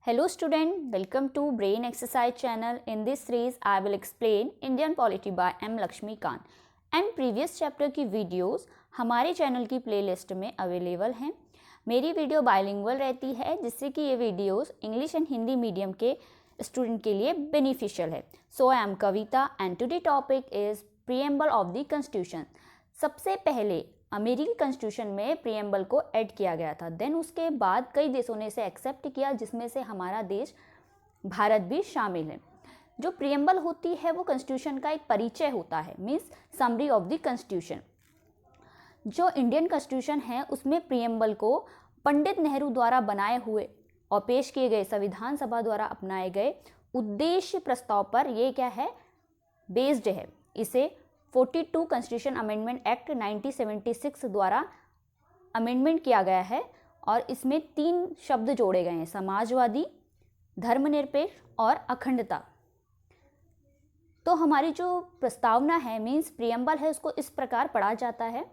Hello student, welcome to Brain Exercise channel. In this series, I will explain Indian polity by M. Lakshmi Kant. And previous chapter की videos हमारे channel की playlist में available हैं. मेरी video bilingual रहती है जिससे कि ये videos English and Hindi medium के स्टूडेंट के लिए बेनिफिशियल है. So I am Kavita and today topic is preamble of the constitution. सबसे पहले अमेरिकी कॉन्स्टिट्यूशन में प्रीएम्बल को ऐड किया गया था. देन उसके बाद कई देशों ने इसे एक्सेप्ट किया जिसमें से हमारा देश भारत भी शामिल है. जो प्रीएम्बल होती है वो कॉन्स्टिट्यूशन का एक परिचय होता है, means summary of the constitution. जो इंडियन कॉन्स्टिट्यूशन है उसमें प्रीएम्बल को पंडित नेहरू द्वारा बनाए हुए और पेश किए गए संविधान सभा द्वारा अपनाए गए उद्देश्य प्रस्ताव पर ये क्या है, बेस्ड है. इसे 42 कॉन्स्टिट्यूशन अमेंडमेंट एक्ट 1976 द्वारा अमेंडमेंट किया गया है और इसमें 3 शब्द जोड़े गए हैं, समाजवादी, धर्मनिरपेक्ष और अखंडता. तो हमारी जो प्रस्तावना है मीन्स प्रीएम्बल है उसको इस प्रकार पढ़ा जाता है.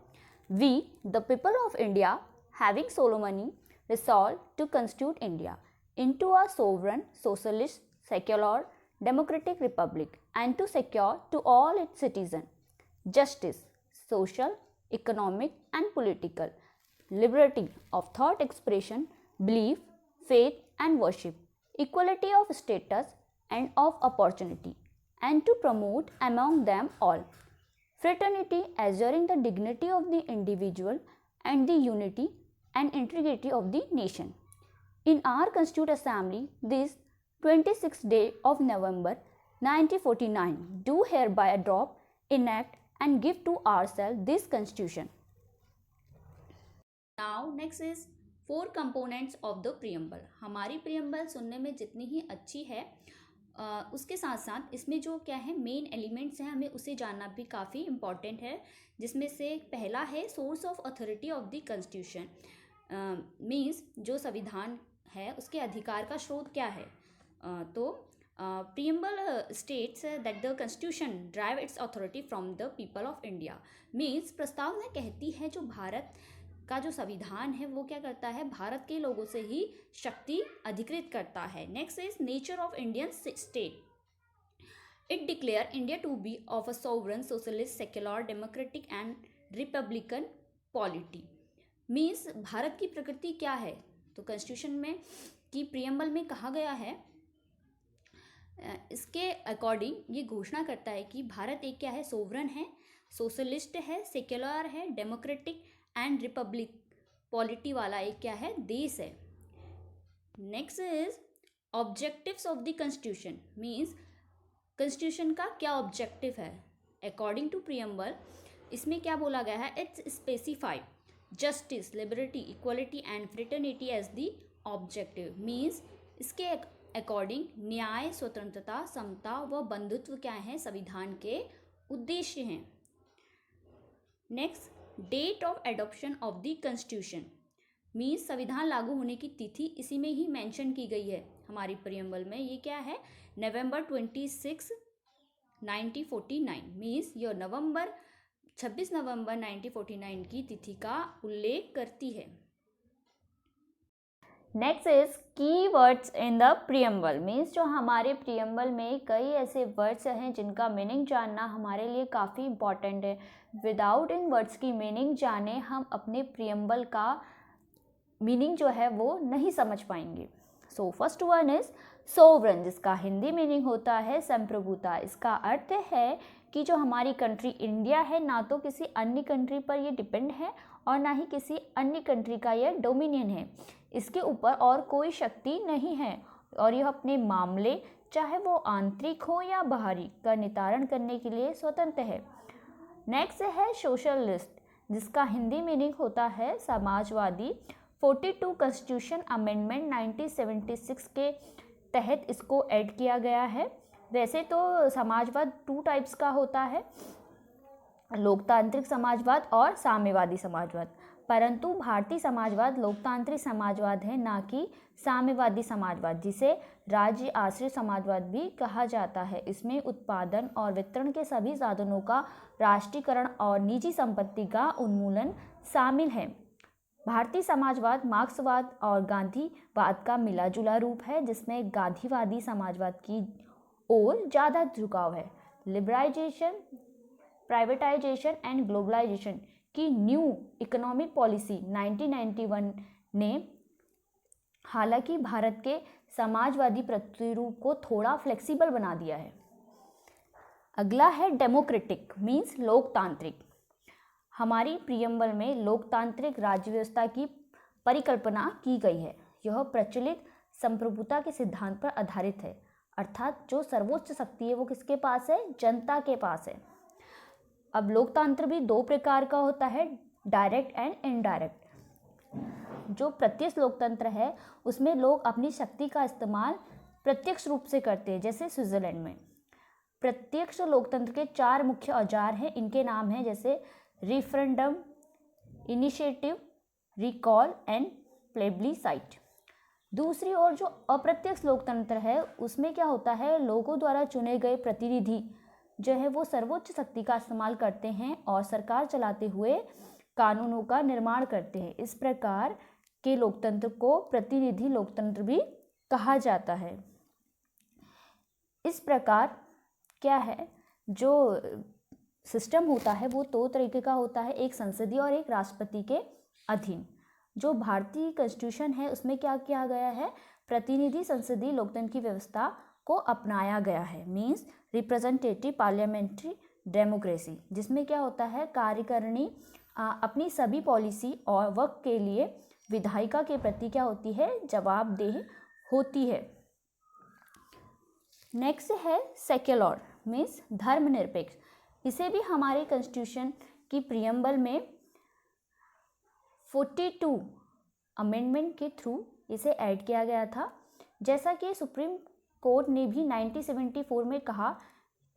We the people of India having solemnly resolved to constitute India into a sovereign, socialist, secular, democratic republic and to secure to all its citizens justice, social, economic and political, liberty of thought expression, belief, faith and worship, equality of status and of opportunity, and to promote among them all fraternity, assuring the dignity of the individual and the unity and integrity of the nation. In our Constituent Assembly, this 26th day of November 1949, do hereby adopt, enact and give to ourselves this Constitution. Now next is 4 components of the preamble. हमारी preamble सुनने में जितनी ही अच्छी है उसके साथ साथ इसमें जो क्या है मेन एलिमेंट्स हैं हमें उसे जानना भी काफ़ी इम्पॉर्टेंट है. जिसमें से पहला है source of authority of the constitution. Means जो संविधान है उसके अधिकार का स्रोत क्या है. तो preamble states that the constitution drive it's authority from the people of India. Means प्रस्तावना कहती है जो भारत का जो संविधान है वो क्या करता है, भारत के लोगों से ही शक्ति अधिकृत करता है. Next is nature of Indian state. It declare India to be of a sovereign, socialist, secular, democratic and republican polity. Means Bharat की प्रकृति क्या है, तो कॉन्स्टिट्यूशन में की प्रीएम्बल में कहा गया है इसके अकॉर्डिंग ये घोषणा करता है कि भारत एक क्या है, सोवरन है, सोशलिस्ट है, सेक्युलर है, डेमोक्रेटिक एंड रिपब्लिक पॉलिटी वाला एक क्या है, देश है. Next is objectives of the constitution. Means constitution का क्या ऑब्जेक्टिव है. अकॉर्डिंग टू प्रीएम्बल इसमें क्या बोला गया है, it's specified justice, liberty, equality and fraternity as the objective. Means इसके अकॉर्डिंग न्याय, स्वतंत्रता, समता व बंधुत्व क्या है, संविधान के उद्देश्य हैं. Next date of adoption of the constitution. Means संविधान लागू होने की तिथि इसी में ही मेंशन की गई है हमारी प्रीएम्बल में. ये क्या है, नवंबर 26, 1949. मीन्स यह 26 नवंबर 1949 की तिथि का उल्लेख करती है. नेक्स्ट इज की words in the preamble. Means जो हमारे प्रीएम्बल में कई ऐसे वर्ड्स हैं जिनका मीनिंग जानना हमारे लिए काफ़ी इम्पॉर्टेंट है. विदाउट इन वर्ड्स की मीनिंग जाने हम अपने प्रीएम्बल का मीनिंग जो है वो नहीं समझ पाएंगे. So first one is sovereign, जिसका हिंदी मीनिंग होता है संप्रभुता. इसका अर्थ है कि जो हमारी कंट्री इंडिया है ना तो किसी अन्य कंट्री पर ये डिपेंड है और ना ही किसी अन्य कंट्री का यह डोमिनियन है. इसके ऊपर और कोई शक्ति नहीं है और यह अपने मामले चाहे वो आंतरिक हो या बाहरी का नितारण करने के लिए स्वतंत्र है. नेक्स्ट है सोशलिस्ट, जिसका हिंदी मीनिंग होता है समाजवादी. 42 कॉन्स्टिट्यूशन अमेंडमेंट 1976 के तहत इसको ऐड किया गया है. वैसे तो समाजवाद 2 टाइप्स का होता है, लोकतांत्रिक समाजवाद और साम्यवादी समाजवाद. परंतु भारतीय समाजवाद लोकतांत्रिक समाजवाद है, ना कि साम्यवादी समाजवाद, जिसे राज्य आश्रित समाजवाद भी कहा जाता है. इसमें उत्पादन और वितरण के सभी साधनों का राष्ट्रीयकरण और निजी संपत्ति का उन्मूलन शामिल है. भारतीय समाजवाद मार्क्सवाद और गांधीवाद का मिला जुला रूप है, जिसमें गांधीवादी समाजवाद की ओर ज़्यादा झुकाव है। लिबरलाइजेशन, प्राइवेटाइजेशन एंड ग्लोबलाइजेशन की न्यू इकोनॉमिक पॉलिसी 1991 ने हालांकि भारत के समाजवादी प्रतिरूप को थोड़ा फ्लेक्सिबल बना दिया है। अगला है डेमोक्रेटिक मीन्स लोकतांत्रिक। हमारी प्रियम्बल में लोकतांत्रिक राज्य व्यवस्था की परिकल्पना की गई है। यह प्रचलित संप्रभुता के सिद्धांत पर आधारित है, अर्थात जो सर्वोच्च शक्ति है वो किसके पास है? जनता के पास है। अब लोकतंत्र भी दो प्रकार का होता है, डायरेक्ट एंड इनडायरेक्ट। जो प्रत्यक्ष लोकतंत्र है उसमें लोग अपनी शक्ति का इस्तेमाल प्रत्यक्ष रूप से करते हैं, जैसे स्विट्जरलैंड में। प्रत्यक्ष लोकतंत्र के 4 मुख्य औजार हैं, इनके नाम हैं जैसे referendum, initiative, recall and plebiscite. दूसरी ओर जो अप्रत्यक्ष लोकतंत्र है उसमें क्या होता है, लोगों द्वारा चुने गए प्रतिनिधि जो है वो सर्वोच्च शक्ति का इस्तेमाल करते हैं और सरकार चलाते हुए कानूनों का निर्माण करते हैं। इस प्रकार के लोकतंत्र को प्रतिनिधि लोकतंत्र भी कहा जाता है। इस प्रकार क्या है, जो सिस्टम होता है वो 2 तरीके का होता है, एक संसदीय और एक राष्ट्रपति के अधीन। जो भारतीय कॉन्स्टिट्यूशन है उसमें क्या किया गया है, प्रतिनिधि संसदीय लोकतंत्र की व्यवस्था को अपनाया गया है, मीन्स रिप्रेजेंटेटिव पार्लियामेंट्री डेमोक्रेसी, जिसमें क्या होता है, कार्यकारिणी अपनी सभी पॉलिसी और वर्क के लिए विधायिका के प्रति क्या होती है, जवाबदेह होती है। नेक्स्ट है सेक्युलर मीन्स धर्मनिरपेक्ष। इसे भी हमारे कॉन्स्टिट्यूशन की प्रियम्बल में 42 अमेंडमेंट के थ्रू इसे ऐड किया गया था। जैसा कि सुप्रीम कोर्ट ने भी 1974 में कहा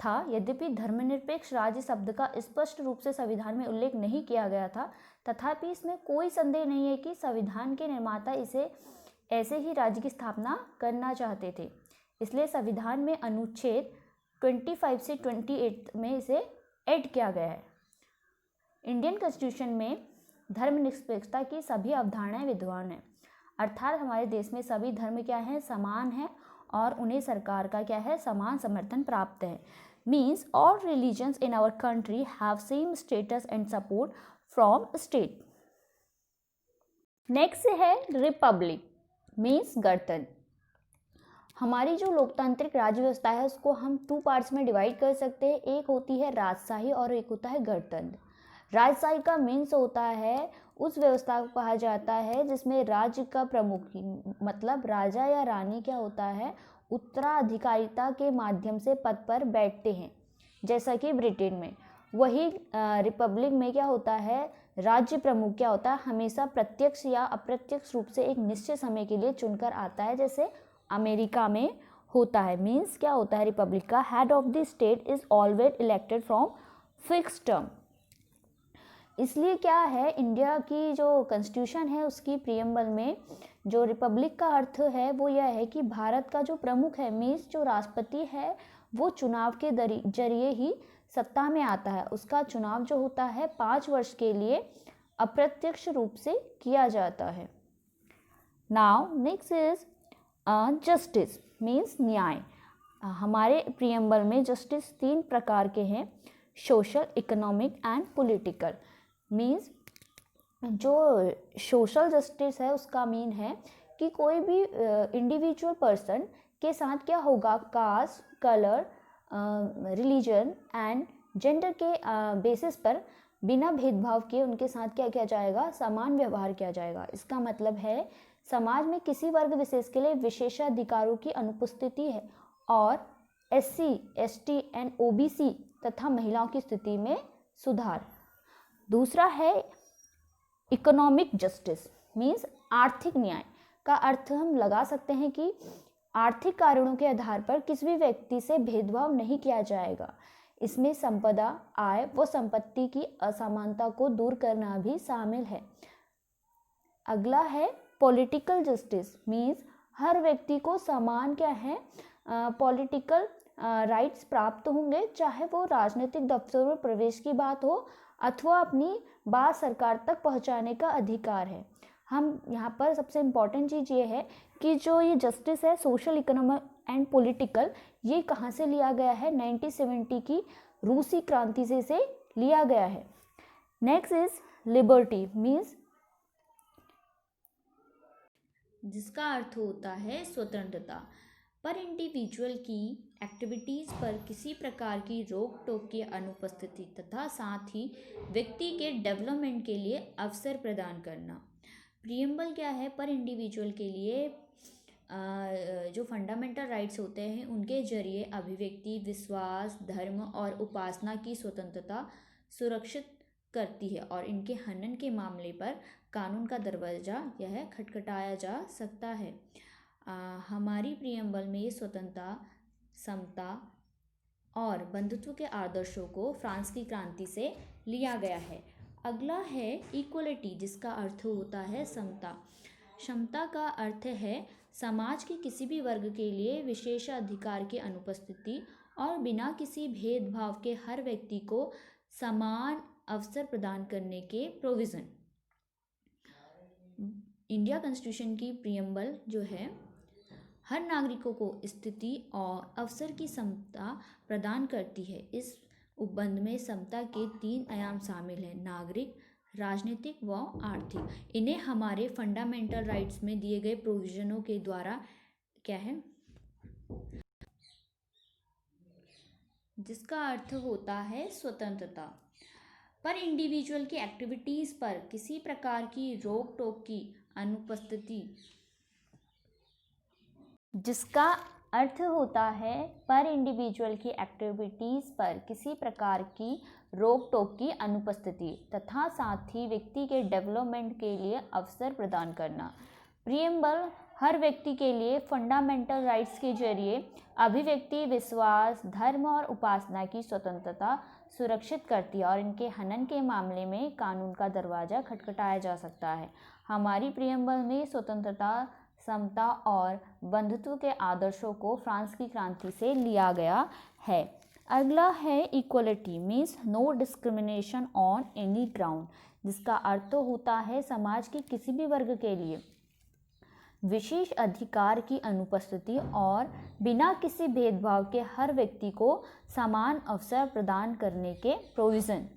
था, यद्यपि धर्मनिरपेक्ष राज्य शब्द का स्पष्ट रूप से संविधान में उल्लेख नहीं किया गया था, तथापि इसमें कोई संदेह नहीं है कि संविधान के निर्माता इसे ऐसे ही राज्य की स्थापना करना चाहते थे। इसलिए संविधान में अनुच्छेद 25 से 28 में इसे ऐड किया गया है। इंडियन कॉन्स्टिट्यूशन में धर्मनिरपेक्षता की सभी अवधारणाएं विद्यमान हैं, अर्थात हमारे देश में सभी धर्म क्या है, समान है और उन्हें सरकार का क्या है, समान समर्थन प्राप्त है। Means all religions in our country have same status and support from state. Next है रिपब्लिक मीन्स गणतंत्र। हमारी जो लोकतांत्रिक राज्य व्यवस्था है उसको हम 2 पार्ट्स में डिवाइड कर सकते हैं, एक होती है राजशाही और एक होता है गणतंत्र। राजशाही का मीन्स होता है उस व्यवस्था को कहा जाता है जिसमें राज्य का प्रमुख मतलब राजा या रानी क्या होता है, उत्तराधिकारिता के माध्यम से पद पर बैठते हैं, जैसा कि ब्रिटेन में। वही रिपब्लिक में क्या होता है, राज्य प्रमुख क्या होता है, हमेशा प्रत्यक्ष या अप्रत्यक्ष रूप से एक निश्चित समय के लिए चुनकर आता है, जैसे अमेरिका में होता है। मीन्स क्या होता है, रिपब्लिक का head of the state is always elected from fixed term. इसलिए क्या है, इंडिया की जो कॉन्स्टिट्यूशन है उसकी प्रियम्बल में जो रिपब्लिक का अर्थ है वो यह है कि भारत का जो प्रमुख है मीन्स जो राष्ट्रपति है वो चुनाव के जरिए ही सत्ता में आता है। उसका चुनाव जो होता है 5 वर्ष के लिए अप्रत्यक्ष रूप से किया जाता है। Now next is justice means न्याय। हमारे प्रियम्बल में जस्टिस 3 प्रकार के हैं, social, economic and political. Means जो सोशल जस्टिस है उसका मीन है कि कोई भी इंडिविजुअल पर्सन के साथ क्या होगा, caste, colour, religion and gender के बेसिस पर बिना भेदभाव के उनके साथ क्या किया जाएगा, समान व्यवहार किया जाएगा। इसका मतलब है समाज में किसी वर्ग विशेष के लिए विशेषाधिकारों की अनुपस्थिति है और SC, ST एंड OBC तथा महिलाओं की स्थिति में सुधार। दूसरा है इकोनॉमिक जस्टिस मीन्स आर्थिक न्याय। का अर्थ हम लगा सकते हैं कि आर्थिक कारणों के आधार पर किसी भी व्यक्ति से भेदभाव नहीं किया जाएगा। इसमें संपदा, आय व संपत्ति की असमानता को दूर करना भी शामिल है। अगला है पॉलिटिकल जस्टिस मीन्स हर व्यक्ति को समान क्या है, पॉलिटिकल राइट्स प्राप्त होंगे, चाहे वो राजनीतिक दफ्तरों में प्रवेश की बात हो अथवा अपनी बात सरकार तक पहुंचाने का अधिकार है। हम यहाँ पर सबसे इम्पॉर्टेंट चीज़ ये है कि जो ये जस्टिस है सोशल, इकोनॉमिक एंड पॉलिटिकल, ये कहाँ से लिया गया है? 1970 की रूसी क्रांति से लिया गया है। नेक्स्ट इज लिबर्टी मीन्स, जिसका अर्थ होता है स्वतंत्रता। पर इंडिविजुअल की एक्टिविटीज़ पर किसी प्रकार की रोक टोक की अनुपस्थिति तथा साथ ही व्यक्ति के डेवलपमेंट के लिए अवसर प्रदान करना। प्रियम्बल क्या है? पर इंडिविजुअल के लिए जो फंडामेंटल राइट्स होते हैं उनके जरिए अभिव्यक्ति, विश्वास, धर्म और उपासना की स्वतंत्रता सुरक्षित करती है और इनके हनन के मामले पर कानून का दरवाज़ा यह खटखटाया जा सकता है। हमारी प्रियम्बल में ये स्वतंत्रता, समता और बंधुत्व के आदर्शों को फ्रांस की क्रांति से लिया गया है। अगला है इक्वलिटी, जिसका अर्थ होता है समता। समता का अर्थ है समाज के किसी भी वर्ग के लिए विशेष अधिकार की अनुपस्थिति और बिना किसी भेदभाव के हर व्यक्ति को समान अवसर प्रदान करने के प्रोविज़न। इंडिया कॉन्स्टिट्यूशन की प्रियम्बल जो है हर नागरिकों को स्थिति और अवसर की समता प्रदान करती है। इस उपबंध में समता के 3 आयाम शामिल हैं: नागरिक, राजनीतिक व आर्थिक। इन्हें हमारे फंडामेंटल राइट्स में दिए गए प्रोविजनों के द्वारा क्या है, जिसका अर्थ होता है स्वतंत्रता। पर इंडिविजुअल की एक्टिविटीज़ पर किसी प्रकार की रोक टोक की अनुपस्थिति, जिसका अर्थ होता है पर इंडिविजुअल की एक्टिविटीज़ पर किसी प्रकार की रोक टोक की अनुपस्थिति तथा साथ ही व्यक्ति के डेवलपमेंट के लिए अवसर प्रदान करना। प्रियम्बल हर व्यक्ति के लिए फंडामेंटल राइट्स के जरिए अभिव्यक्ति, विश्वास, धर्म और उपासना की स्वतंत्रता सुरक्षित करती है और इनके हनन के मामले में कानून का दरवाज़ा खटखटाया जा सकता है। हमारी प्रियम्बल में स्वतंत्रता, समता और बंधुत्व के आदर्शों को फ्रांस की क्रांति से लिया गया है। अगला है equality means no discrimination on any ground, जिसका अर्थ होता है समाज के किसी भी वर्ग के लिए विशेष अधिकार की अनुपस्थिति और बिना किसी भेदभाव के हर व्यक्ति को समान अवसर प्रदान करने के प्रोविज़न।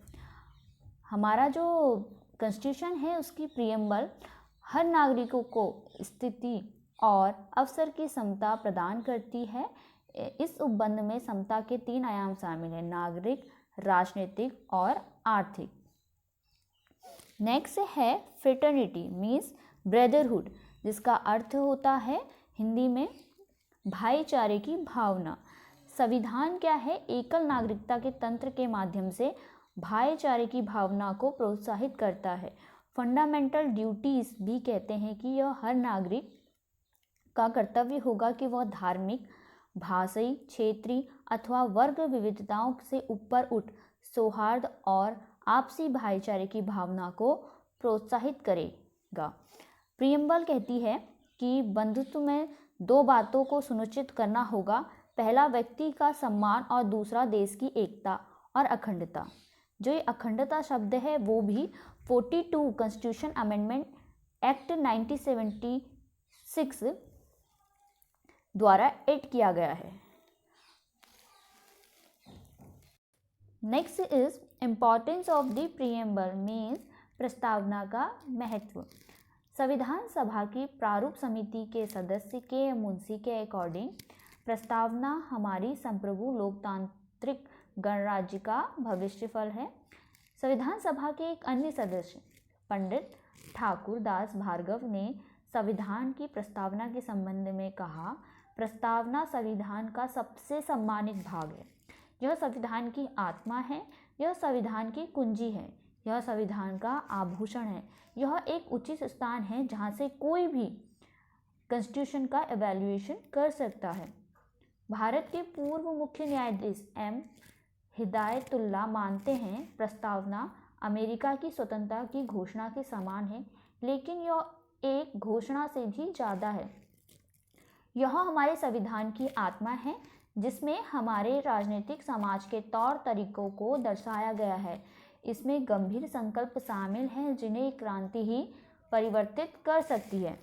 हमारा जो कॉन्स्टिट्यूशन है उसकी प्रियम्बल हर नागरिकों को स्थिति और अवसर की समता प्रदान करती है। इस उपबंध में समता के 3 आयाम शामिल हैं: नागरिक, राजनीतिक और आर्थिक। नेक्स्ट है फ्रेटर्निटी मीन्स ब्रदरहुड, जिसका अर्थ होता है हिंदी में भाईचारे की भावना। संविधान क्या है? एकल नागरिकता के तंत्र के माध्यम से भाईचारे की भावना को प्रोत्साहित करता है। फंडामेंटल ड्यूटीज़ भी कहते हैं कि यह हर नागरिक का कर्तव्य होगा कि वह धार्मिक, भाषाई, क्षेत्रीय अथवा वर्ग विविधताओं से ऊपर उठ सौहार्द और आपसी भाईचारे की भावना को प्रोत्साहित करेगा। प्रियम्बल कहती है कि बंधुत्व में 2 बातों को सुनिश्चित करना होगा: पहला व्यक्ति का सम्मान और दूसरा देश की एकता और अखंडता। जो ये अखंडता शब्द है वो भी 42 कॉन्स्टिट्यूशन अमेंडमेंट एक्ट 1976 द्वारा ऐड किया गया है। Next is importance of the preamble means प्रस्तावना का महत्व। संविधान सभा की प्रारूप समिति के सदस्य के मुंशी के अकॉर्डिंग प्रस्तावना हमारी संप्रभु लोकतांत्रिक गणराज्य का भविष्य फल है। संविधान सभा के एक अन्य सदस्य पंडित ठाकुर दास भार्गव ने संविधान की प्रस्तावना के संबंध में कहा, प्रस्तावना संविधान का सबसे सम्मानित भाग है। यह संविधान की आत्मा है, यह संविधान की कुंजी है, यह संविधान का आभूषण है। यह एक उचित स्थान है जहाँ से कोई भी कॉन्स्टिट्यूशन का एवेल्युएशन कर सकता है। भारत के पूर्व मुख्य न्यायाधीश एम हिदायतुल्लाह मानते हैं प्रस्तावना अमेरिका की स्वतंत्रता की घोषणा के समान है, लेकिन यह एक घोषणा से भी ज़्यादा है। यह हमारे संविधान की आत्मा है जिसमें हमारे राजनीतिक समाज के तौर तरीकों को दर्शाया गया है। इसमें गंभीर संकल्प शामिल हैं जिन्हें क्रांति ही परिवर्तित कर सकती है।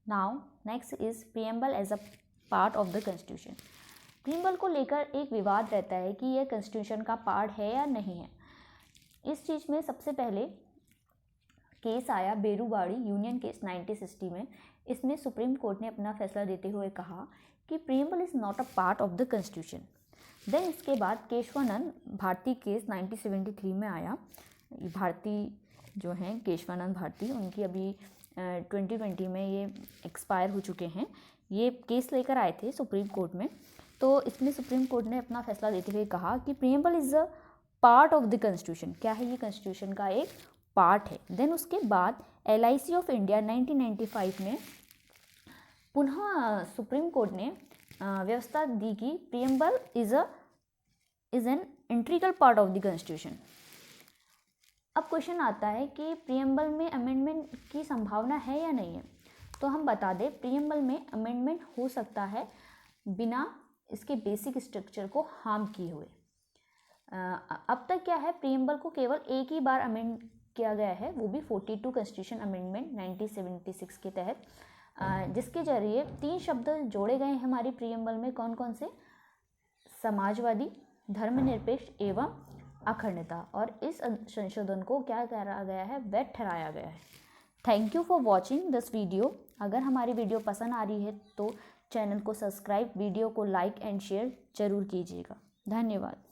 Now next is preamble as a part of the constitution. Preamble को लेकर एक विवाद रहता है कि यह कॉन्स्टिट्यूशन का पार्ट है या नहीं है। इस चीज़ में सबसे पहले केस आया बेरूबाड़ी यूनियन केस 1960 में। इसमें सुप्रीम कोर्ट ने अपना फैसला देते हुए कहा कि preamble is not a part of the constitution. Then इसके बाद केशवानंद भारती केस 1973 में आया। भारती जो हैं केशवानंद भारती, उनकी अभी 2020 में ये एक्सपायर हो चुके हैं। ये केस लेकर आए थे सुप्रीम कोर्ट में। तो इसमें सुप्रीम कोर्ट ने अपना फैसला देते हुए कहा कि preamble is a part of the constitution. क्या है, ये कॉन्स्टिट्यूशन का एक पार्ट है। देन उसके बाद LIC ऑफ इंडिया 1995 में पुनः सुप्रीम कोर्ट ने व्यवस्था दी कि preamble is an integral part of the constitution. अब क्वेश्चन आता है कि प्रीएम्बल में अमेंडमेंट की संभावना है या नहीं है। तो हम बता दें, प्रीएम्बल में अमेंडमेंट हो सकता है बिना इसके बेसिक स्ट्रक्चर को हार्म किए हुए। अब तक क्या है, प्रीएम्बल को केवल एक ही बार अमेंड किया गया है, वो भी 42 कॉन्स्टिट्यूशन अमेंडमेंट 1976 के तहत, जिसके जरिए 3 शब्द जोड़े गए हैं हमारी प्रीएम्बल में। कौन कौन से? समाजवादी, धर्मनिरपेक्ष एवं अखंडता। और इस संशोधन को क्या करा गया है, वैध ठहराया गया है। Thank you for watching this video. अगर हमारी वीडियो पसंद आ रही है तो चैनल को सब्सक्राइब, वीडियो को लाइक एंड शेयर जरूर कीजिएगा। धन्यवाद।